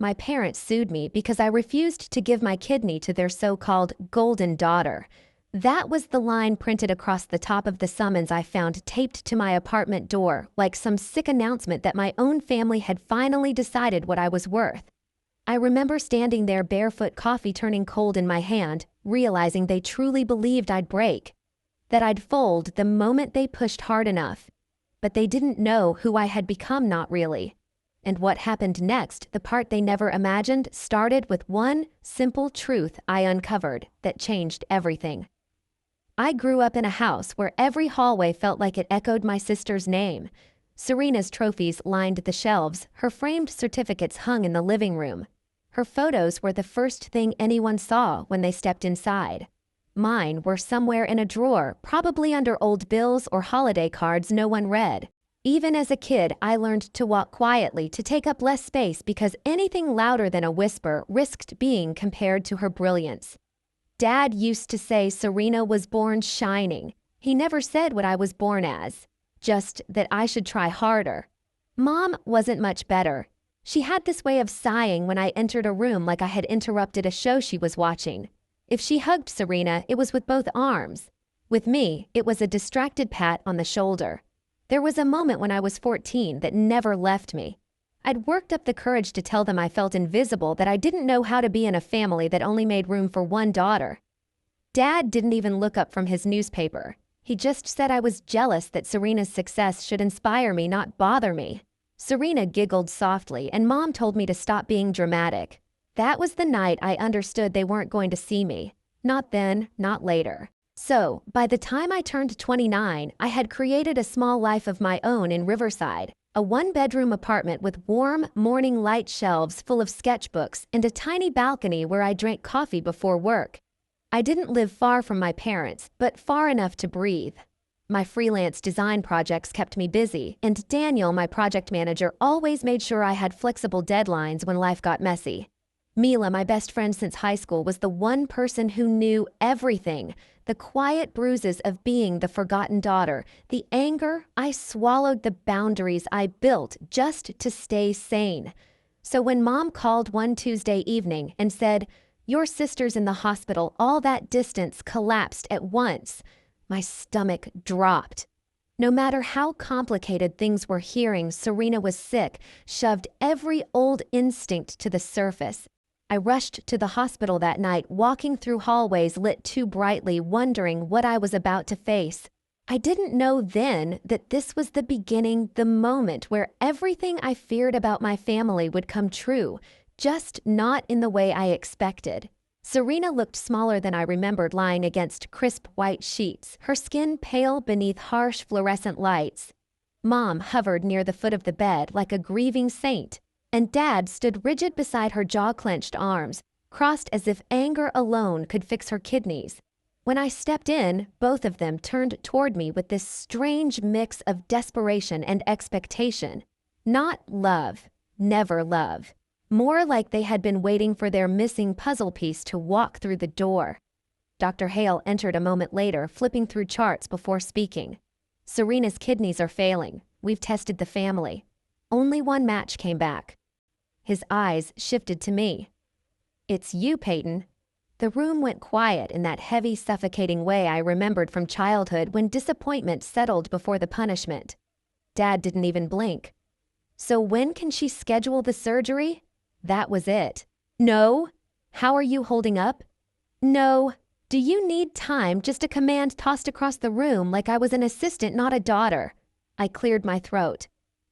my parents sued me because I refused to give my kidney to their so-called golden daughter. That was the line printed across the top of the summons I found taped to my apartment door, like some sick announcement that my own family had finally decided what I was worth. I remember standing there barefoot, coffee turning cold in my hand, realizing they truly believed I'd break, that I'd fold the moment they pushed hard enough. But they didn't know who I had become, not really. And what happened next, the part they never imagined, started with one simple truth I uncovered that changed everything. I grew up in a house where every hallway felt like it echoed my sister's name. Serena's trophies lined the shelves, her framed certificates hung in the living room. Her photos were the first thing anyone saw when they stepped inside. Mine were somewhere in a drawer, probably under old bills or holiday cards no one read. Even as a kid, I learned to walk quietly, to take up less space because anything louder than a whisper risked being compared to her brilliance. Dad used to say Serena was born shining. He never said what I was born as, just that I should try harder. Mom wasn't much better. She had this way of sighing when I entered a room like I had interrupted a show she was watching. If she hugged Serena, it was with both arms. With me, it was a distracted pat on the shoulder. There was a moment when I was 14 that never left me. I'd worked up the courage to tell them I felt invisible, that I didn't know how to be in a family that only made room for one daughter. Dad didn't even look up from his newspaper. He just said I was jealous that Serena's success should inspire me, not bother me. Serena giggled softly, and Mom told me to stop being dramatic. That was the night I understood they weren't going to see me. Not then, not later. So, by the time I turned 29, I had created a small life of my own in Riverside, a one-bedroom apartment with warm, morning light shelves full of sketchbooks and a tiny balcony where I drank coffee before work. I didn't live far from my parents, but far enough to breathe. My freelance design projects kept me busy, and Daniel, my project manager, always made sure I had flexible deadlines when life got messy. Mila, my best friend since high school, was the one person who knew everything. The quiet bruises of being the forgotten daughter, the anger I swallowed, the boundaries I built just to stay sane. So when Mom called one Tuesday evening and said, "Your sister's in the hospital," all that distance collapsed at once. My stomach dropped. No matter how complicated things were, hearing Serena was sick shoved every old instinct to the surface. I rushed to the hospital that night, walking through hallways lit too brightly, wondering what I was about to face. I didn't know then that this was the beginning, the moment where everything I feared about my family would come true, just not in the way I expected. Serena looked smaller than I remembered, lying against crisp white sheets, her skin pale beneath harsh fluorescent lights. Mom hovered near the foot of the bed like a grieving saint, and Dad stood rigid beside her, jaw-clenched arms, crossed as if anger alone could fix her kidneys. When I stepped in, both of them turned toward me with this strange mix of desperation and expectation. Not love, never love. More like they had been waiting for their missing puzzle piece to walk through the door. Dr. Hale entered a moment later, flipping through charts before speaking. "Serena's kidneys are failing. We've tested the family. Only one match came back." His eyes shifted to me. "It's you, Peyton." The room went quiet in that heavy, suffocating way I remembered from childhood, when disappointment settled before the punishment. Dad didn't even blink. "So when can she schedule the surgery?" That was it. "No." "How are you holding up?" "No." "Do you need time?" Just a command tossed across the room like I was an assistant, not a daughter. I cleared my throat.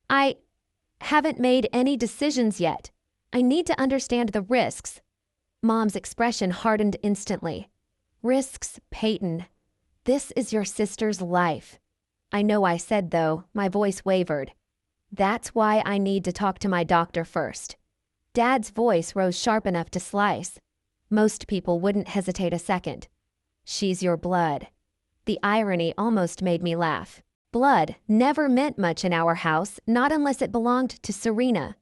"I haven't made any decisions yet. I need to understand the risks." Mom's expression hardened instantly. "Risks, Peyton. This is your sister's life." "I know," I said, though. My voice wavered. "That's why I need to talk to my doctor first." Dad's voice rose sharp enough to slice. Most people wouldn't hesitate a second. "She's your blood." The irony almost made me laugh. Blood never meant much in our house, not unless it belonged to Serena.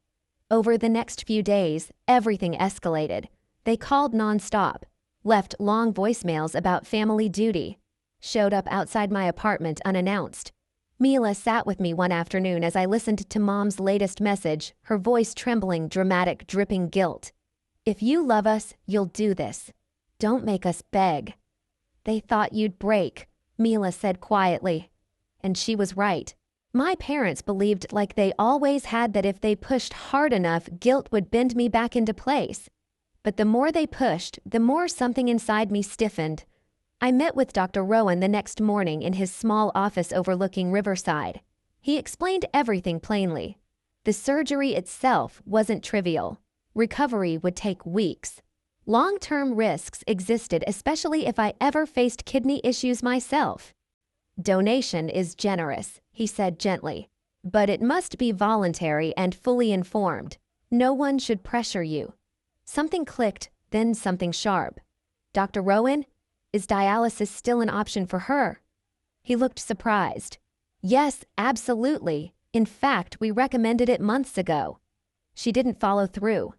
Over the next few days, everything escalated. They called nonstop, left long voicemails about family duty, showed up outside my apartment unannounced. Mila sat with me one afternoon as I listened to Mom's latest message, her voice trembling, dramatic, dripping guilt. If you love us, you'll do this. Don't make us beg. They thought you'd break, Mila said quietly. And she was right. My parents believed, like they always had, that if they pushed hard enough, guilt would bend me back into place. But the more they pushed, the more something inside me stiffened. I met with Dr. Rowan the next morning in his small office overlooking Riverside. He explained everything plainly. The surgery itself wasn't trivial. Recovery would take weeks. Long-term risks existed, especially if I ever faced kidney issues myself. Donation is generous, he said gently, but it must be voluntary and fully informed. No one should pressure you. Something clicked, then something sharp. Dr. Rowan, is dialysis still an option for her? He looked surprised. Yes, absolutely. In fact, we recommended it months ago. She didn't follow through.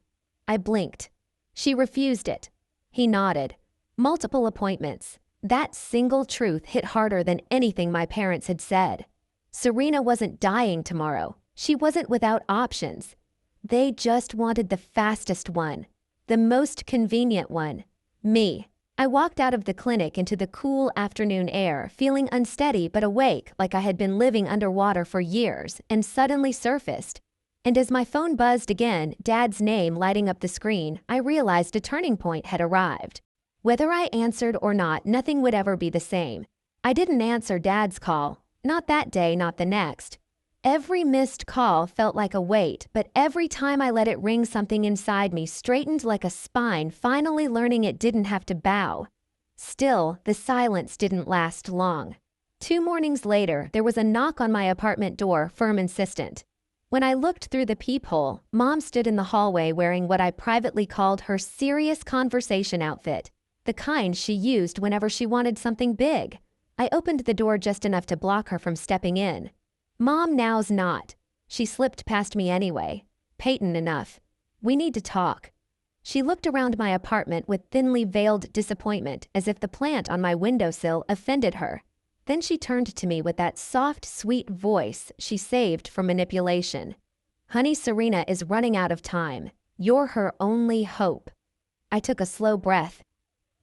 I blinked. She refused it. He nodded. Multiple appointments. That single truth hit harder than anything my parents had said. Serena wasn't dying tomorrow. She wasn't without options. They just wanted the fastest one, the most convenient one, me. I walked out of the clinic into the cool afternoon air, feeling unsteady but awake, like I had been living underwater for years, and suddenly surfaced. And as my phone buzzed again, Dad's name lighting up the screen, I realized a turning point had arrived. Whether I answered or not, nothing would ever be the same. I didn't answer Dad's call. Not that day, not the next. Every missed call felt like a weight, but every time I let it ring, something inside me straightened like a spine, finally learning it didn't have to bow. Still, the silence didn't last long. 2 mornings later, there was a knock on my apartment door, firm, insistent. When I looked through the peephole, Mom stood in the hallway wearing what I privately called her serious conversation outfit, the kind she used whenever she wanted something big. I opened the door just enough to block her from stepping in. Mom, now's not. She slipped past me anyway. Patent enough. We need to talk. She looked around my apartment with thinly veiled disappointment, as if the plant on my windowsill offended her. Then she turned to me with that soft, sweet voice she saved for manipulation. Honey, Serena is running out of time. You're her only hope. I took a slow breath.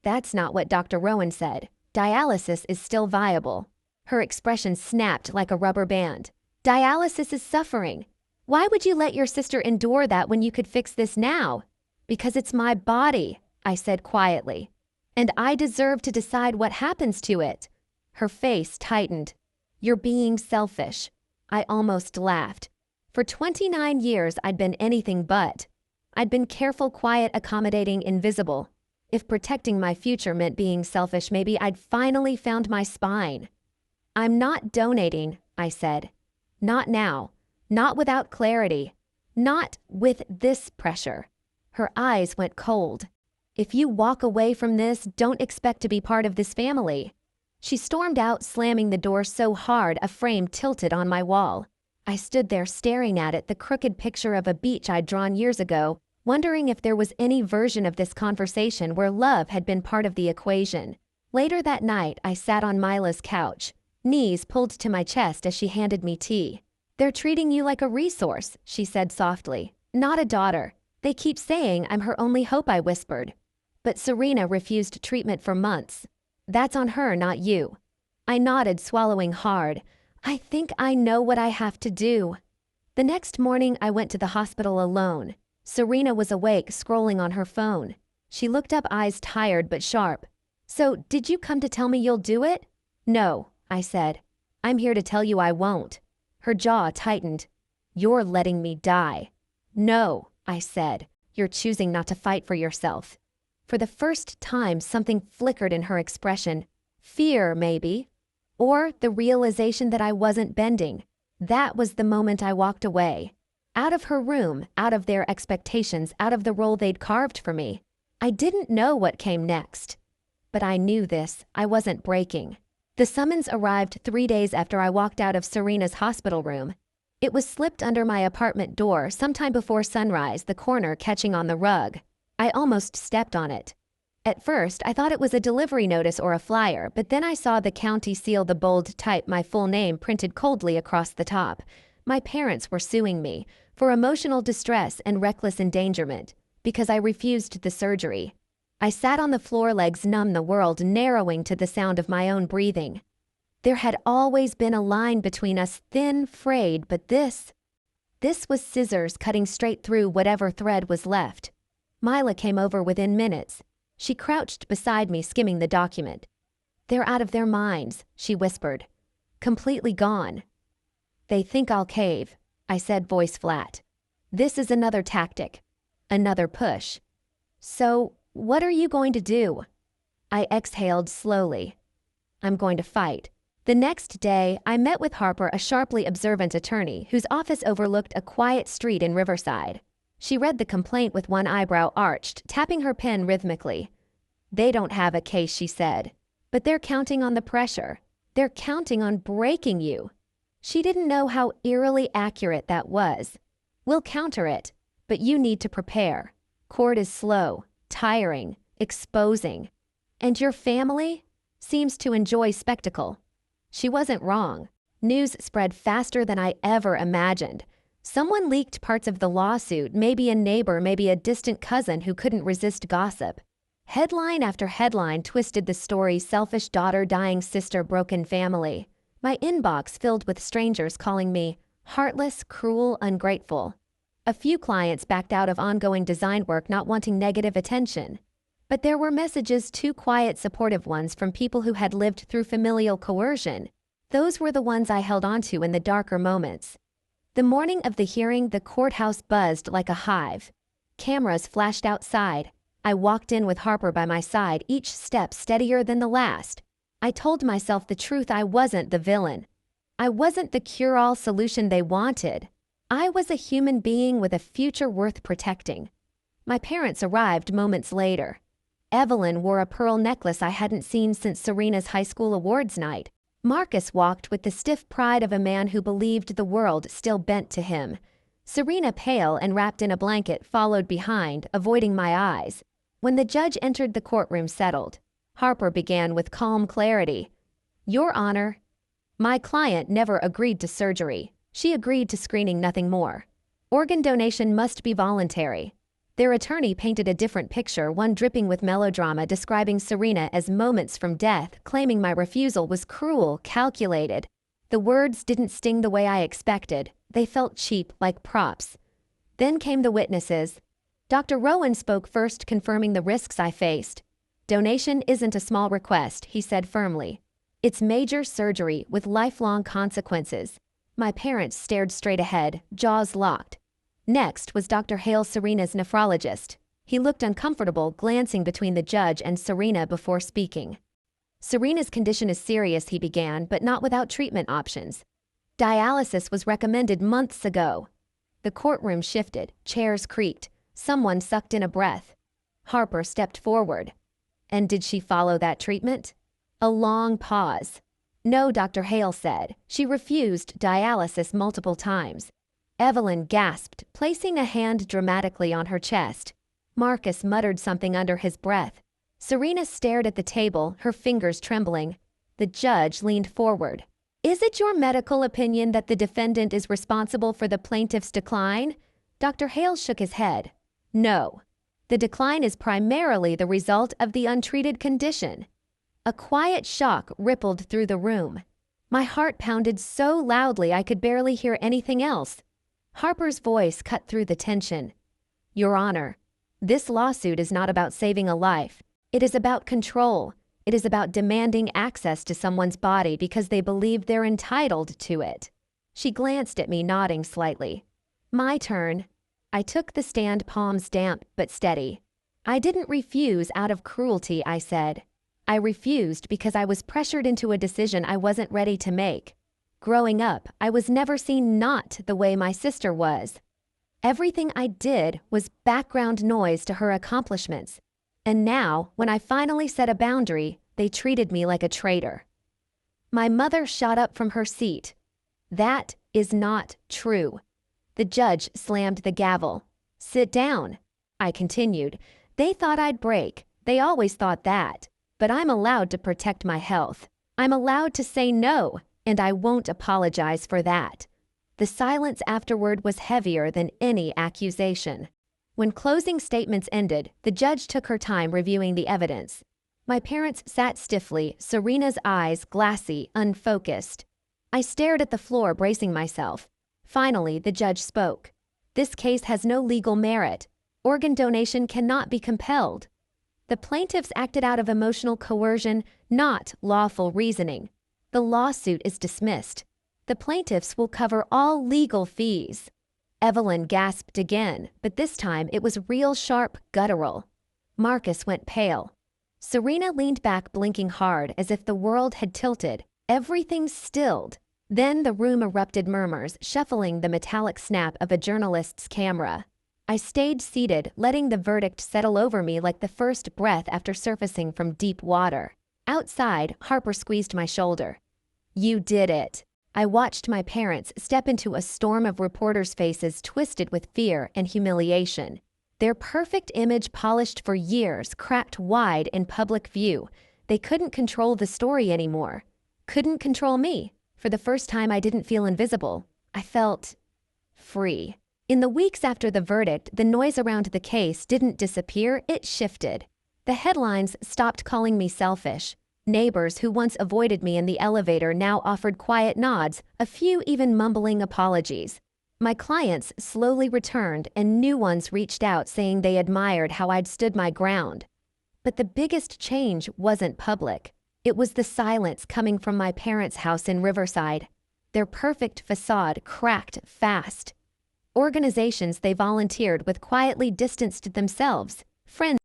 That's not what Dr. Rowan said. Dialysis is still viable. Her expression snapped like a rubber band. Dialysis is suffering. Why would you let your sister endure that when you could fix this now? Because it's my body, I said quietly. And I deserve to decide what happens to it. Her face tightened. You're being selfish. I almost laughed. For 29 years, I'd been anything but. I'd been careful, quiet, accommodating, invisible. If protecting my future meant being selfish, maybe I'd finally found my spine. I'm not donating, I said. Not now. Not without clarity. Not with this pressure. Her eyes went cold. If you walk away from this, don't expect to be part of this family. She stormed out, slamming the door so hard a frame tilted on my wall. I stood there staring at it, the crooked picture of a beach I'd drawn years ago, wondering if there was any version of this conversation where love had been part of the equation. Later that night, I sat on Mila's couch, knees pulled to my chest as she handed me tea. They're treating you like a resource, she said softly, not a daughter. They keep saying I'm her only hope, I whispered. But Serena refused treatment for months. That's on her, not you. I nodded, swallowing hard. I think I know what I have to do. The next morning, I went to the hospital alone. Serena was awake, scrolling on her phone. She looked up, eyes tired but sharp. So, did you come to tell me you'll do it? No, I said. I'm here to tell you I won't. Her jaw tightened. You're letting me die. No, I said. You're choosing not to fight for yourself. For the first time, something flickered in her expression. Fear, maybe. Or the realization that I wasn't bending. That was the moment I walked away. Out of her room, out of their expectations, out of the role they'd carved for me. I didn't know what came next. But I knew this. I wasn't breaking. The summons arrived 3 days after I walked out of Serena's hospital room. It was slipped under my apartment door sometime before sunrise, the corner catching on the rug. I almost stepped on it. At first, I thought it was a delivery notice or a flyer, but then I saw the county seal, the bold type, my full name printed coldly across the top. My parents were suing me for emotional distress and reckless endangerment because I refused the surgery. I sat on the floor, legs numb, the world narrowing to the sound of my own breathing. There had always been a line between us, thin, frayed, but this was scissors cutting straight through whatever thread was left. Mila came over within minutes. She crouched beside me, skimming the document. "They're out of their minds," she whispered. "Completely gone." "They think I'll cave," I said, voice flat. "This is another tactic. Another push." "So, what are you going to do?" I exhaled slowly. "I'm going to fight." The next day, I met with Harper, a sharply observant attorney whose office overlooked a quiet street in Riverside. She read the complaint with one eyebrow arched, tapping her pen rhythmically. "They don't have a case," she said. "But they're counting on the pressure. They're counting on breaking you." She didn't know how eerily accurate that was. "We'll counter it, but you need to prepare. Court is slow, tiring, exposing. And your family seems to enjoy spectacle." She wasn't wrong. News spread faster than I ever imagined. Someone leaked parts of the lawsuit, maybe a neighbor, maybe a distant cousin who couldn't resist gossip. Headline after headline twisted the story: selfish daughter, dying sister, broken family. My inbox filled with strangers calling me heartless, cruel, ungrateful. A few clients backed out of ongoing design work, not wanting negative attention. But there were messages, too quiet, supportive ones from people who had lived through familial coercion. Those were the ones I held onto in the darker moments. The morning of the hearing, the courthouse buzzed like a hive. Cameras flashed outside. I walked in with Harper by my side, each step steadier than the last. I told myself the truth: I wasn't the villain. I wasn't the cure-all solution they wanted. I was a human being with a future worth protecting. My parents arrived moments later. Evelyn wore a pearl necklace I hadn't seen since Serena's high school awards night. Marcus walked with the stiff pride of a man who believed the world still bent to him. Serena, pale and wrapped in a blanket, followed behind, avoiding my eyes. When the judge entered, the courtroom settled. Harper began with calm clarity. "Your Honor, my client never agreed to surgery. She agreed to screening, nothing more. Organ donation must be voluntary." Their attorney painted a different picture, one dripping with melodrama, describing Serena as moments from death, claiming my refusal was cruel, calculated. The words didn't sting the way I expected. They felt cheap, like props. Then came the witnesses. Dr. Rowan spoke first, confirming the risks I faced. "Donation isn't a small request," he said firmly. "It's major surgery with lifelong consequences." My parents stared straight ahead, jaws locked. Next was Dr. Hale, Serena's nephrologist. He looked uncomfortable, glancing between the judge and Serena before speaking. "Serena's condition is serious," he began, "but not without treatment options. Dialysis was recommended months ago." The courtroom shifted, chairs creaked. Someone sucked in a breath. Harper stepped forward. "And did she follow that treatment?" A long pause. "No," Dr. Hale said. "She refused dialysis multiple times." Evelyn gasped, placing a hand dramatically on her chest. Marcus muttered something under his breath. Serena stared at the table, her fingers trembling. The judge leaned forward. "Is it your medical opinion that the defendant is responsible for the plaintiff's decline?" Dr. Hale shook his head. "No. The decline is primarily the result of the untreated condition." A quiet shock rippled through the room. My heart pounded so loudly I could barely hear anything else. Harper's voice cut through the tension. "Your Honor, this lawsuit is not about saving a life. It is about control. It is about demanding access to someone's body because they believe they're entitled to it." She glanced at me, nodding slightly. "My turn." I took the stand, palms damp but steady. "I didn't refuse out of cruelty," I said. "I refused because I was pressured into a decision I wasn't ready to make. Growing up, I was never seen not the way my sister was. Everything I did was background noise to her accomplishments. And now, when I finally set a boundary, they treated me like a traitor." My mother shot up from her seat. "That is not true." The judge slammed the gavel. "Sit down." I continued. "They thought I'd break. They always thought that. But I'm allowed to protect my health. I'm allowed to say no, and I won't apologize for that. The silence afterward was heavier than any accusation. When closing statements ended, the judge took her time reviewing the evidence. My parents sat stiffly, Serena's eyes glassy, unfocused. I stared at the floor, bracing myself. Finally, the judge spoke. This case has no legal merit. Organ donation cannot be compelled. The plaintiffs acted out of emotional coercion, not lawful reasoning. The lawsuit is dismissed. The plaintiffs will cover all legal fees. Evelyn gasped again, but this time it was real sharp, guttural. Marcus went pale. Serena leaned back, blinking hard, as if the world had tilted. Everything stilled. Then the room erupted murmurs, shuffling the metallic snap of a journalist's camera. I stayed seated, letting the verdict settle over me like the first breath after surfacing from deep water. Outside, Harper squeezed my shoulder. "You did it." I watched my parents step into a storm of reporters' faces twisted with fear and humiliation. Their perfect image, polished for years, cracked wide in public view. They couldn't control the story anymore. Couldn't control me. For the first time, I didn't feel invisible. I felt free. In the weeks after the verdict, the noise around the case didn't disappear, it shifted. The headlines stopped calling me selfish. Neighbors who once avoided me in the elevator now offered quiet nods, a few even mumbling apologies. My clients slowly returned, and new ones reached out saying they admired how I'd stood my ground. But the biggest change wasn't public. It was the silence coming from my parents' house in Riverside. Their perfect facade cracked fast. Organizations they volunteered with quietly distanced themselves. Friends